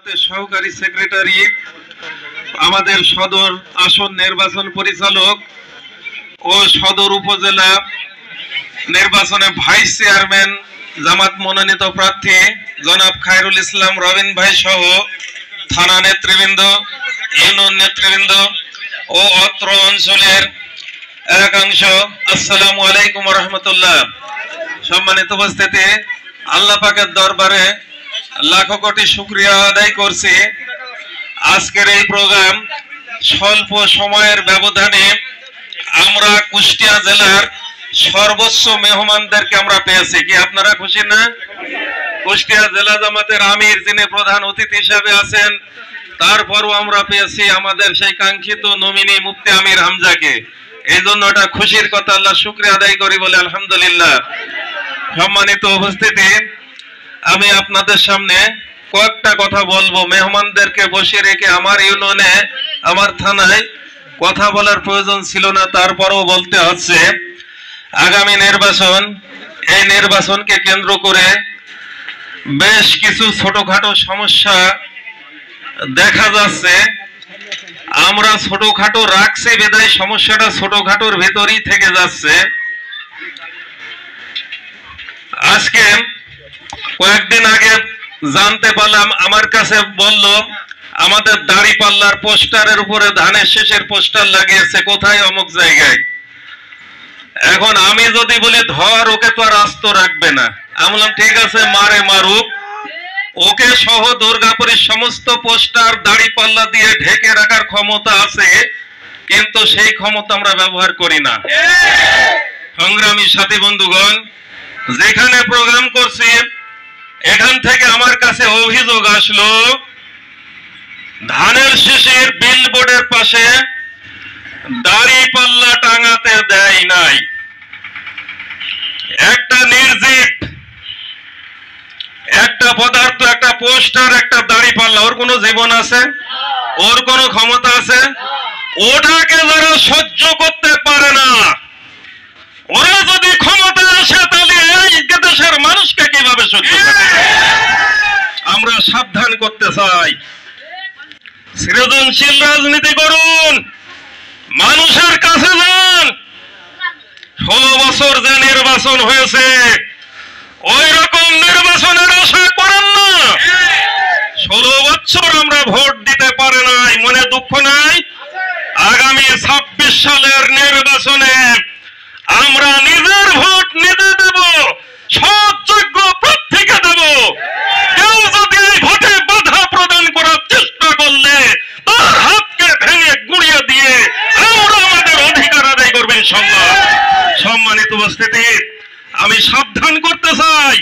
সহকারী সেক্রেটারি, আমাদের সদর আসন নির্বাচন পরিচালক ও সদর উপজেলা নির্বাচনে ভাইস চেয়ারম্যান জামাত মনোনীত প্রার্থী জনাব খায়রুল ইসলাম রবিন ভাই সহ থানা নেতৃবৃন্দ, ইউনিয়ন নেতৃবৃন্দ ও অত্র অঞ্চলের একাংশ, আসসালামু আলাইকুম ওয়া রাহমাতুল্লাহ। সম্মানিত উপস্থিতি, আল্লাহ পাকের দরবারে লাখো কোটি শুকরিয়া আদায় করছি। আজকের এই প্রোগ্রাম স্বল্প সময়ের ব্যবধানে আমরা কুষ্টিয়া জেলার সর্বোচ্চ মেহমানদেরকে আমরা পেয়েছি। কি আপনারা খুশি না? কুষ্টিয়া জেলা জামাতের আমির যিনি প্রধান অতিথি হিসেবে আছেন, তারপরও আমরা পেয়েছি আমাদের সেই কাঙ্ক্ষিত নমিনি মুফতি আমির হামজাকে। এই জন্য এটা খুশির কথা, আল্লাহ শুকরিয়া আদায় করি বলে আলহামদুলিল্লাহ। সম্মানিত উপস্থিতি, আমি আপনাদের সামনে কয়েকটা কথা বলবো। মেহমানদেরকে বসিয়ে রেখে আমার ইউনিয়নে, আমার থানায় কথা বলার প্রয়োজন ছিল না, তারপরও বলতে হচ্ছে। আগামী নির্বাচন, এই নির্বাচনকে কেন্দ্র করে বেশ কিছু ছোটখাটো সমস্যা দেখা যাচ্ছে। আমরা ছোটখাটো রাখছি বিধায় সমস্যাটা ছোটখাটোর ভেতরই থেকে যাচ্ছে। আজকে কয়েকদিন আগে জানতে পারলাম, আমার কাছে বলল আমাদের দাড়িপাল্লার পোস্টারের উপরে ধানের শেষের পোস্টার লাগিয়েছে কোথায়, অমুক জায়গায়। এখন আমি যদি বলি ধর, ওকে তো আর আস্ত রাখবে না। আমি বললাম ঠিক আছে, মারে মারুক, ওকে সহ দুর্গাপুরের সমস্ত পোস্টার দাড়িপাল্লা দিয়ে ঢেকে রাখার ক্ষমতা আছে, কিন্তু সেই ক্ষমতা আমরা ব্যবহার করি না। সংগ্রামী সাথী বন্ধুগণ, যেখানে প্রোগ্রাম করছি এখান থেকে আমার কাছে অভিযোগ আসলো, ধানের শীষের বিলবোর্ডের পাশে দাড়িপাল্লা টাঙাতে দেয় নাই। একটা নির্জীব, একটা পদার্থ, একটা পোস্টার, একটা দাড়িপাল্লা, ওর কোনো জীবন আছে? ওর কোনো ক্ষমতা আছে? ওটাকে যারা সহ্য করতে পারে না, ওরা যদি ক্ষমতা আসে তাহলে এই দেশের মানুষকে কিভাবে সহ্য করবে? আমরা সাবধান করতে চাই, সৃজনশীল রাজনীতি করুন, মানুষের কাছে যান। 16 বছর যে নির্বাচন হয়েছে ওই রকম নির্বাচনের আশা করেন না। 16 বছর আমরা ভোট দিতে পারি নাই, মনে দুঃখ নাই? আগামী 26 সালের নির্বাচনে আমরা নিজের ভোট নিজে দেব, সৎযোগ্য প্রার্থীকে দেব। কেউ যদি এই ভোটে বাধা প্রদান করার চেষ্টা করলে তার হাতকে ভেঙে গুঁড়িয়ে দিয়ে আমরা আমাদের অধিকার আদায় করব ইনশাআল্লাহ। সম্মানিত উপস্থিতি, আমি সাবধান করতে চাই,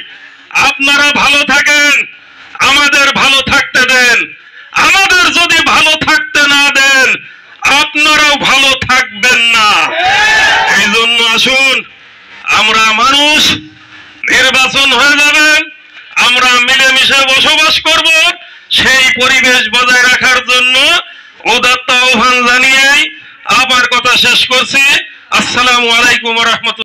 আপনারা ভালো থাকেন, আমাদের ভালো থাকতে দেন। আমাদের যদি ভালো থাকতে না দেন, আপনারাও ভালো থাকবেন না। এই জন্য আসুন, আমরা মানুষ, নির্বাচন হয়ে যাবেন, আমরা মিলেমিশে বসবাস করব। সেই পরিবেশ বজায় রাখার জন্য উদাত্ত আহ্বান জানিয়েই আমার কথা শেষ করছি। আসসালামু আলাইকুম ওয়া রাহমাতুল্লাহ।